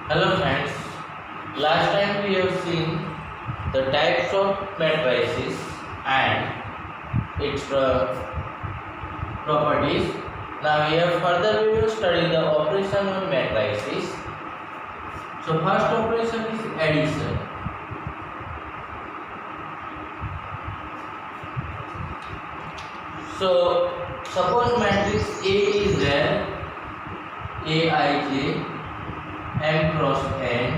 Hello friends, last time we have seen the types of matrices and its properties. Now here further we will study the operation on matrices. So first operation is addition. So suppose matrix A is there, Aij m cross n,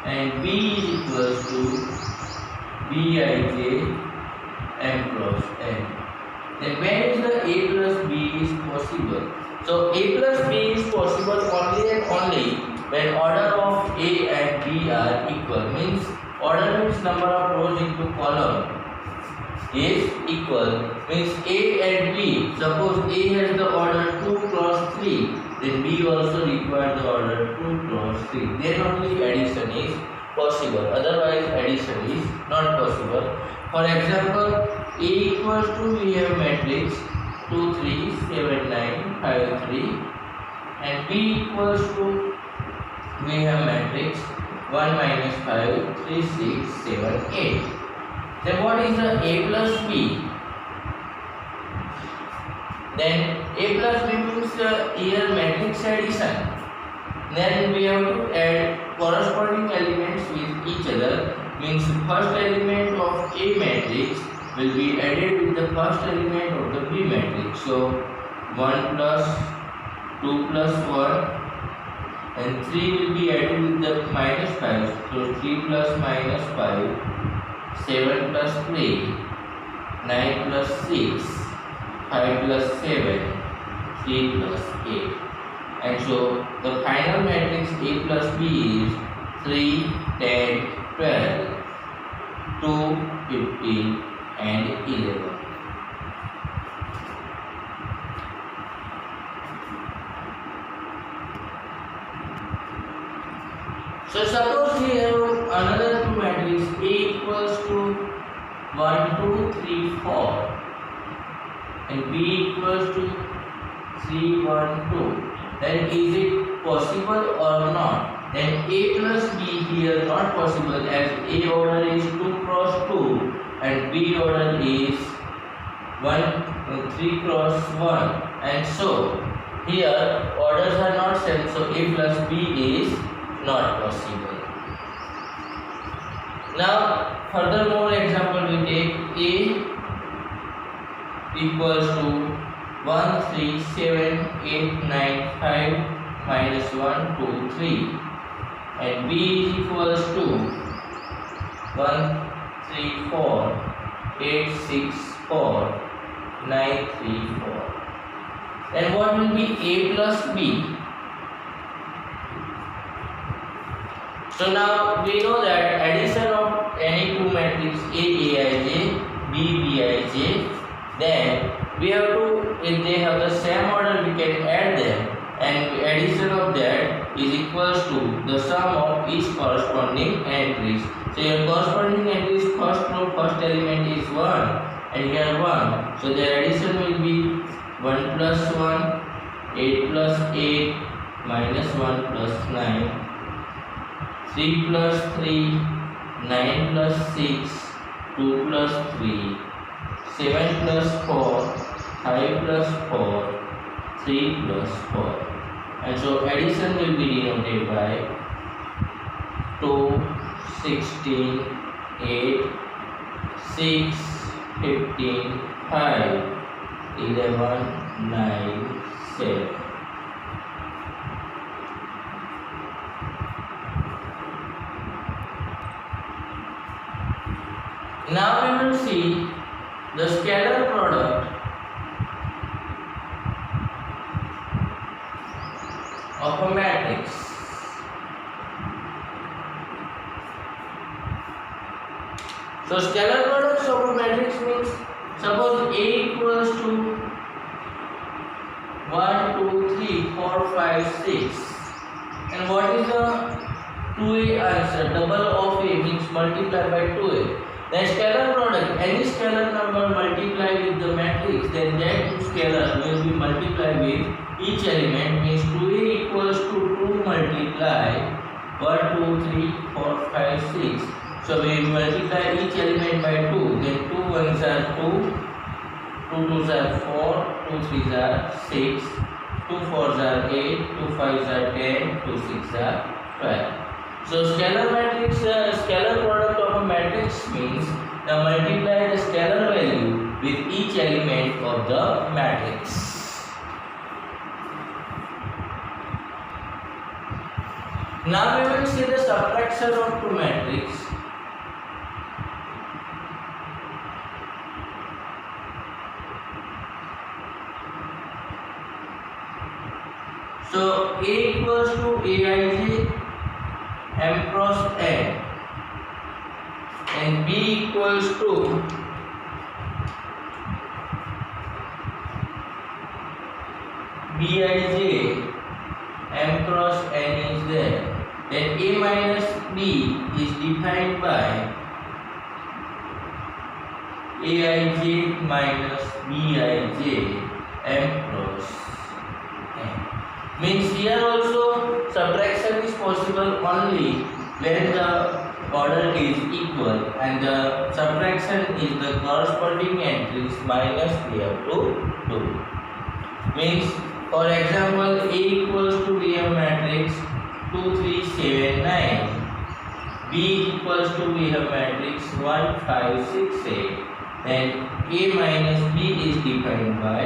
and B is equals to Bij m cross n. Then when is the A plus B is possible? So A plus B is possible only and only when order of A and B are equal. Means order means number of rows into column is equal. Means A and B. Suppose A has the order 2 cross 3. Then B also requires the order 2 cross 3. Then only addition is possible. Otherwise, addition is not possible. For example, A equals to, we have matrix 2 3 7 9 5 3, and B equals to, we have matrix 1 minus 5 3 6 7 8. Then what is the A plus B? Then A plus B means here matrix addition. Then we have to add corresponding elements with each other. Means first element of A matrix will be added with the first element of the B matrix. So 1 plus 2 plus 1, and 3 will be added with the minus 5. So 3 plus minus 5, 7 plus 3, 9 plus 6, 5 plus 7, 3 plus 8. And so the final matrix A plus B is 3, 10, 12, 2, 15 and 11. So suppose we have another two matrix A equals to 1, 2, 3, 4 and B equals to 3, 1, 2. Then is it possible or not? Then A plus B here not possible, as A order is 2 cross 2 and B order is 3 cross 1, and so here orders are not same, so A plus B is not possible. Now furthermore example we take A equals to 1 3 7 8 9 5 minus 1 2 3, and B is equals to 1 3 4 8 6 4 9 3 4. Then what will be A plus B? So now we know that addition of any two matrix A Aij, B Bij, then we have to, if they have the same order, we can add them, and addition of that is equals to the sum of each corresponding entries. So your corresponding entries, first row, first element is 1 and here 1. So the addition will be 1 plus 1, 8 plus 8, minus 1 plus 9, 3 plus 3, 9 plus 6, 2 plus 3, 7 plus 4, 5 plus 4, 3 plus 4. And so addition will be denoted by 2, 16, 8, 6, 15, 5, 11, 9, 7. Now we will see the scalar product of a matrix. So scalar products of a matrix means, suppose A equals to 1, 2, 3, 4, 5, 6. And what is the 2A answer? Double of A means multiply by 2A. Then scalar product, any scalar number multiply with the matrix, then that scalar will be multiplied with each element, means 2A equals to 2 multiply 1, 2, 3, 4, 5, 6. So we multiply each element by 2. Then 2 ones are 2, 2 twos are 4, 2 threes are 6, 2 fours are 8, 2 fives are 10, 2 sixes are 12. So scalar matrix, scalar product of a matrix means the multiply the scalar value with each element of the matrix. Now we will see the subtraction of two matrix. So A equals to Aij m cross n, and B equals to Bij m cross n is there. Then A minus B is defined by Aij minus Bij m cross n. Means here also subtraction is possible only when the order is equal and the subtraction is the corresponding entries minus we have to do. Means for example A equals to be a matrix 2, 3, 7, 9. B equals to be a matrix 1, 5, 6, 8. Then A minus B is defined by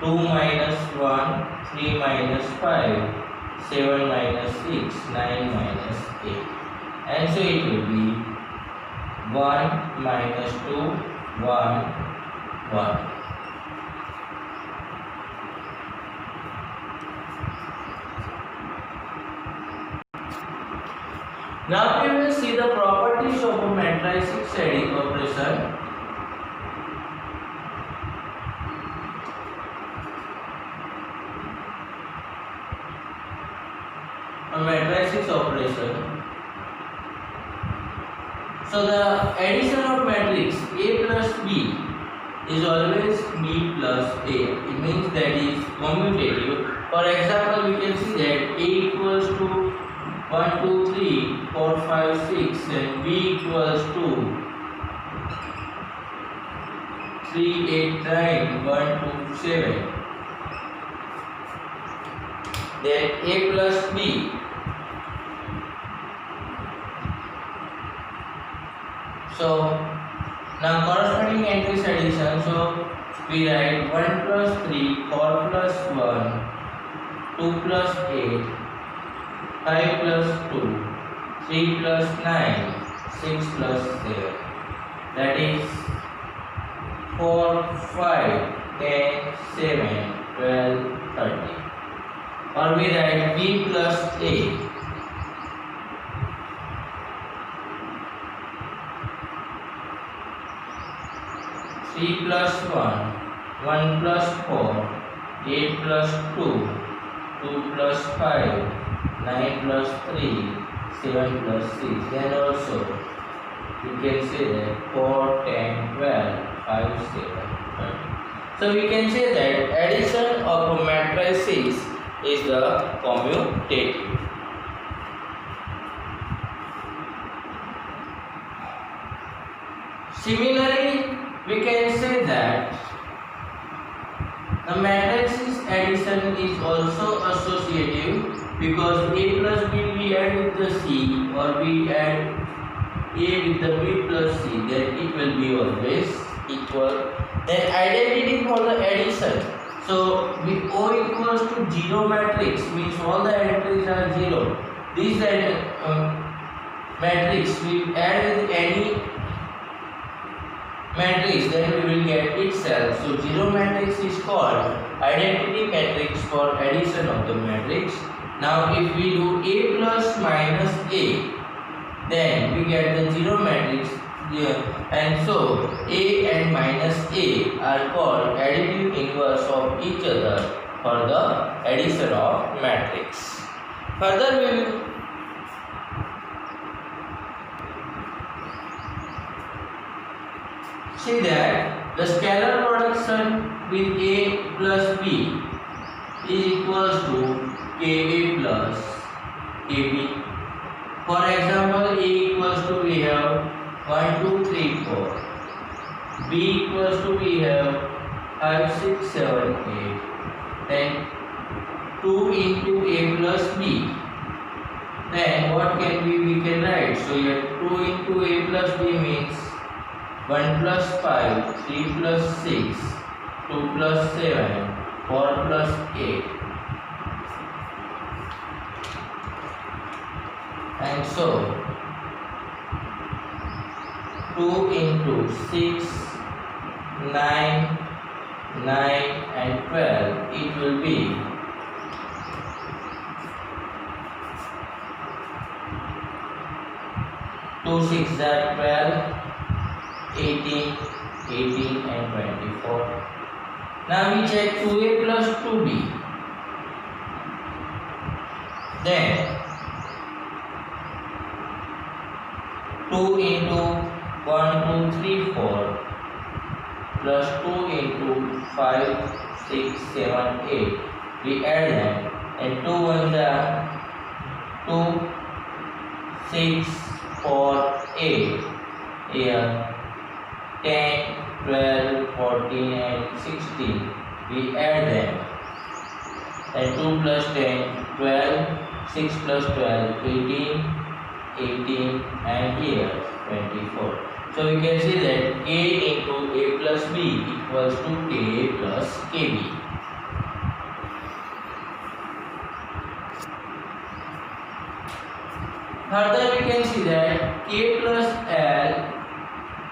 2 minus 1, 3 minus 5, 7 minus 6, 9 minus 8. And so it will be 1 minus 2, 1, 1. Now we will see the properties of a matrix shading operation. A matrix operation. So the addition of matrix A plus B is always B plus A. It means that is commutative. For example, we can see that A equals to 1, 2, 3, 4, 5, 6 and B equals to 3, 8, 9, 1, 2, 7. Then A plus B. So now corresponding entries addition. So we write 1 plus 3, 4 plus 1, 2 plus 8, 5 plus 2, 3 plus 9, 6 plus 7. That is 4, 5, 10, 7, 12, 30. Or we write B plus A. Three plus 1, 1 plus 4, 8 plus 2, 2 plus 5, 9 plus 3, 7 plus 6. Then also you can say that 4, 10, 12, 5, 7, 30. So we can say that addition of a matrices is the commutative. Similarly, we can say that the matrix's addition is also associative, because A plus B we add with the C or we add A with the B plus C, then it will be always equal. Then identity for the addition. So with O equals to 0 matrix means all the entries are 0. This matrix we add with any matrix, then we will get itself. So 0 matrix is called identity matrix for addition of the matrix. Now if we do A plus minus A, then we get the 0 matrix here, and so A and minus A are called additive inverse of each other for the addition of matrix. Further we will see that the scalar production with A plus B is equals to Ka plus Kb. For example, A equals to we have 1, 2, 3, 4. B equals to we have 5, 6, 7, 8. Then 2 into A plus B. Then what can we can write? So here 2 into A plus B means 1 plus 5, 3 plus 6, 2 plus 7, 4 plus 8. And so 2 into 6, 9, 9 and 12, it will be 2 6 are 12, 18, 18 and 24. Now we check 2A plus 2B. Then 2 into 1, 2, 3, 4 plus 2 into 5, 6, 7, 8. We add them and 2 ones are 2, 6, 4, 8. Here 10, 12, 14 and 16. We add them and 2 plus 10, 12, 6 plus 12, 18, 18 and here 24. So we can see that A into A plus B equals to KA plus KB. Further we can see that K plus L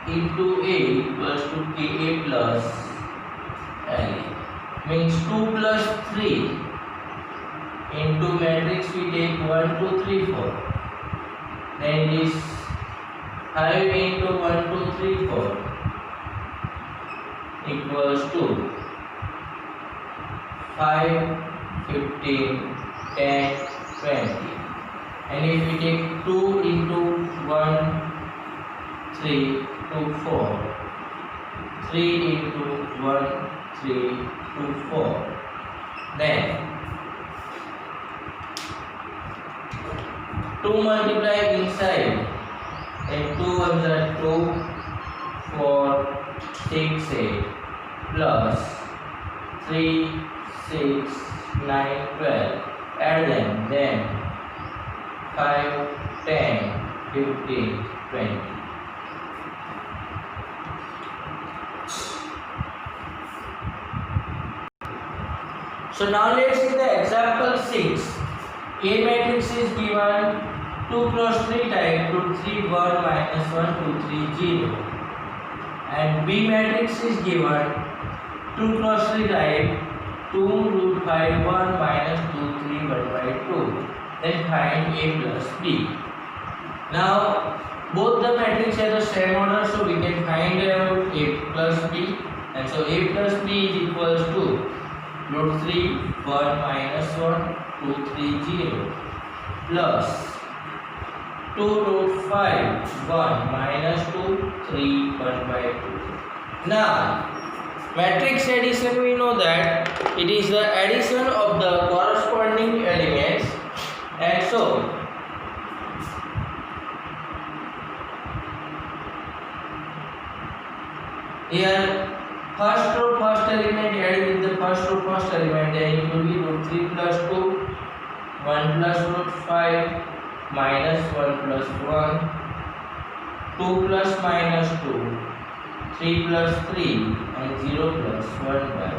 into A equals to KA plus L. Means 2 plus 3 into matrix we take 1, 2, 3, 4. Then it is 5 into 1, 2, 3, 4 equals to 5, 15, 10, 20. And if we take 2 into 1, 3, 2, 4. 3 into 1, 3, 2, 4. Then 2 multiply inside. Then 2 ones are 2, 4, 6, 8 plus 3, 6, 9, 12. Add them. Then 5, 10, 15, 20. So now let's see the example 6. A matrix is given 2 cross 3 type 2, 3, 1, minus 1, 2, 3, 0. And B matrix is given 2 cross 3 type 2, root 5, 1, minus 2, 3, 1 by 2. Then find A plus B. Now both the matrix have the same order, so we can find out A plus B. And so A plus B is equals to root 3, 1, minus 1, 2, 3, 0 plus 2 root 5, 1 minus 2, 3, 1 by 2. Now, matrix addition, we know that it is the addition of the corresponding elements, and so here first row first element added with the first row first element, then it will be root 3 plus 2, 1 plus root 5, minus 1 plus 1, 2 plus minus 2, 3 plus 3 and 0 plus 1 by 2.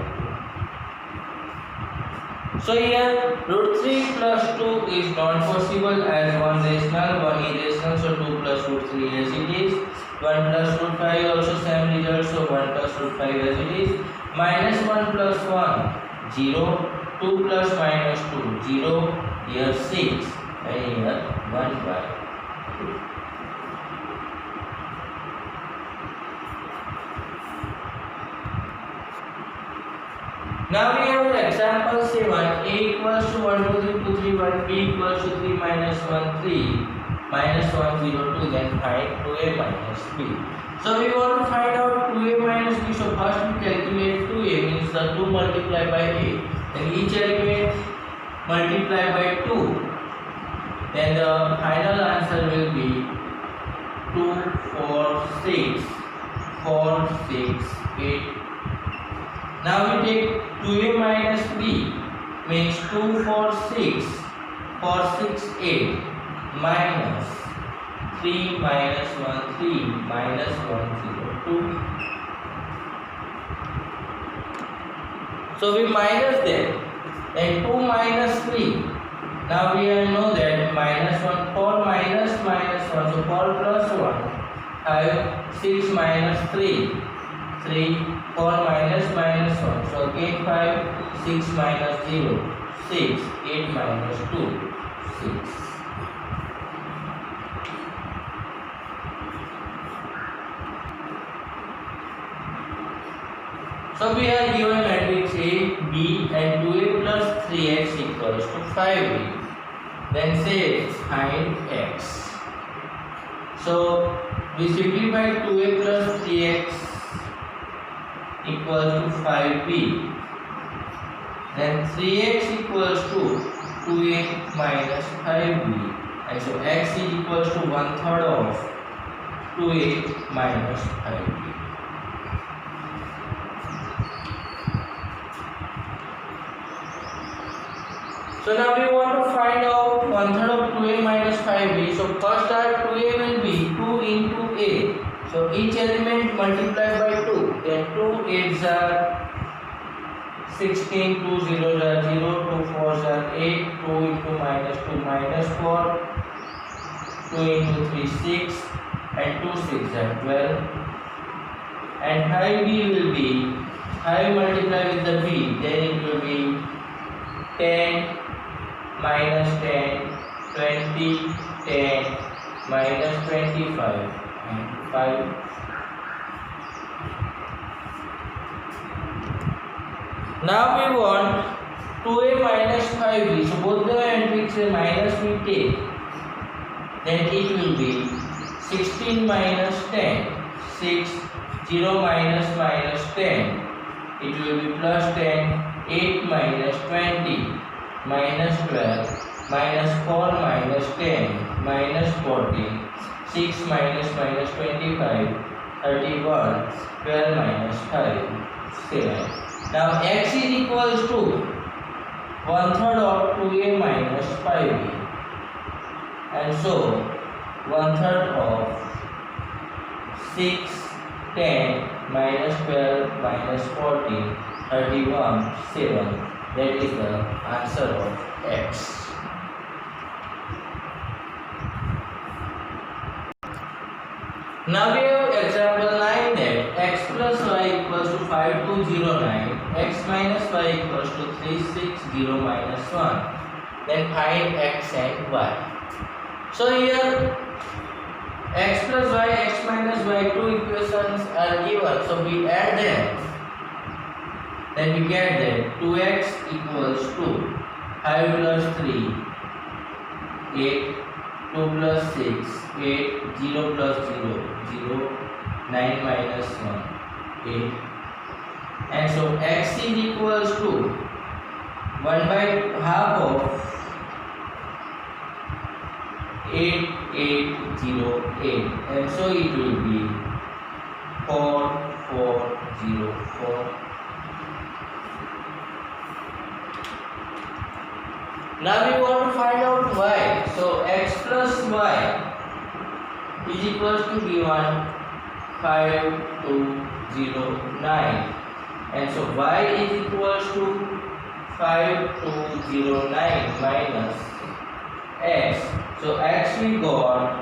So here root 3 plus 2 is not possible as one rational, one irrational, so 2 plus root 3 as it is. 1 plus root 5 also same result, so 1 plus root 5 as it is. Minus 1 plus 1, 0. 2 plus minus 2, 0. Here 6 and here 1 by 2. Now we have example 7. A equals to 1, 2, 3, 2, 3, 1. B equals to 3 minus 1, 3. Minus 1, 0, 2. Then find 2A minus B. So we want to find out 2A minus B. So first we calculate 2A, means the 2 multiplied by A. Then each element multiply by 2. then the final answer will be 2, 4, 6, 4, 6, 8. Now we take 2a minus b, means 2, 4, 6, 4, 6, 8, minus 3 minus 1, 3, minus 1, 0, 2. So we minus them, and 2 minus 3. Now we know that minus 1, 4 minus minus 1, so 4 plus 1, 5, 6 minus 3, 3, 4 minus minus 1, so again 5, 6 minus 0, 6, 8 minus 2, 6. So we are given matrix A, B and 2a plus 3x equals to 5b. Then say find x. So we simplify 2a plus 3x equals to 5b. Then 3x equals to 2a minus 5b. And so x is equals to 1/3 of 2a minus 5b. So now we want to find out 1/3 of 2a minus 5b. So first our 2a will be 2 into a. So each element multiplied by 2. Then 2 8s are 16, 2 zeros are 0, 2 4s are 8, 2 into minus 2 minus 4, 2 into 3 6, and 2 6 are 12. And 5b will be 5 multiplied with the b, then it will be 10 minus 10, 20, 10, minus 25, and 5. Now we want 2a minus 5b. So both the entries minus we take. Then it will be 16 minus 10, 6, 0 minus minus 10. It will be plus 10, 8 minus 20. Minus 12, minus 4 minus 10, minus 14, 6 minus minus 25, 31, 12 minus 5, 7. Now x is equals to 1/3 of 2a minus 5b. And so 1/3 of 6, 10, minus 12, minus 14, 31, 7. That is the answer of x. Now we have example 9 that x plus y equals to 5209, x minus y equals to 360 minus 1. Then find x and y. So here x plus y, x minus y, two equations are given. So we add them. Then we get that 2x equals to 5 plus 3, 8, 2 plus 6, 8, 0 plus 0, 0, 9 minus 1, 8. And so x is equals to 1/2 of 8, 8, 0, 8. And so it will be 4, 4, 0, 4. Now we want to find out y. So x plus y is equals to given 5, 2, 0, 9. And so y is equals to 5, 2, 0, 9 minus x. So x we got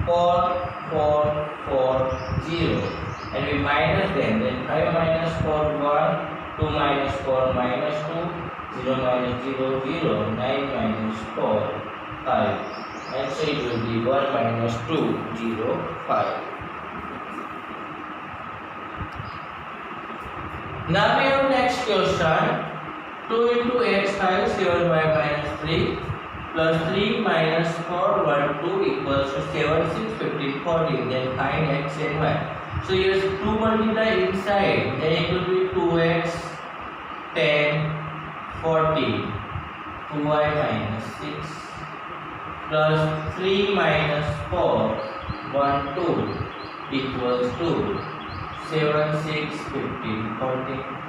4, 4, 4, 0. And we minus them. Then 5 minus 4, 1. 2 minus 4 minus 2, 0 minus 0, 0, 9 minus 4, 5. And so it will be 1 minus 2, 0, 5. Now we have next question. 2 into x 5, 7y minus 3 plus 3 minus 4, 1, 2 equals to 7, 6, 15, 14. Then find x and y. So here's 2 multiplied inside, then it will be 2x, 10, 14, 2y minus 6 plus 3 minus 4, 1, 2 equals to 7, 6, 15, 14.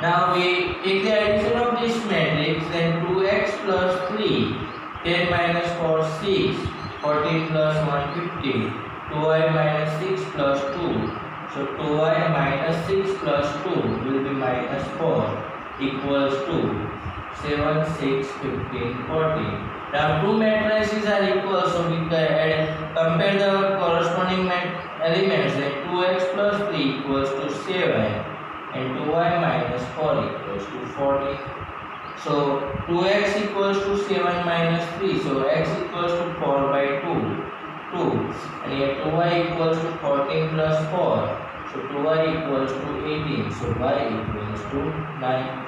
Now we take the addition of this matrix, then 2x plus 3, 10 minus 4, 6, 14 plus 1, 15, 2y minus 6 plus 2. So 2y minus 6 plus 2 will be minus 4 equals to 7, 6, 15, 14. Now two matrices are equal, so we compare the corresponding elements. Then 2x plus 3 equals to 7 and 2y minus 4 equals to 14. So 2x equals to 7 minus 3, so x equals to 4 by 2, and here 2y equals to 14 plus 4, so 2y equals to 18, so y equals to 9.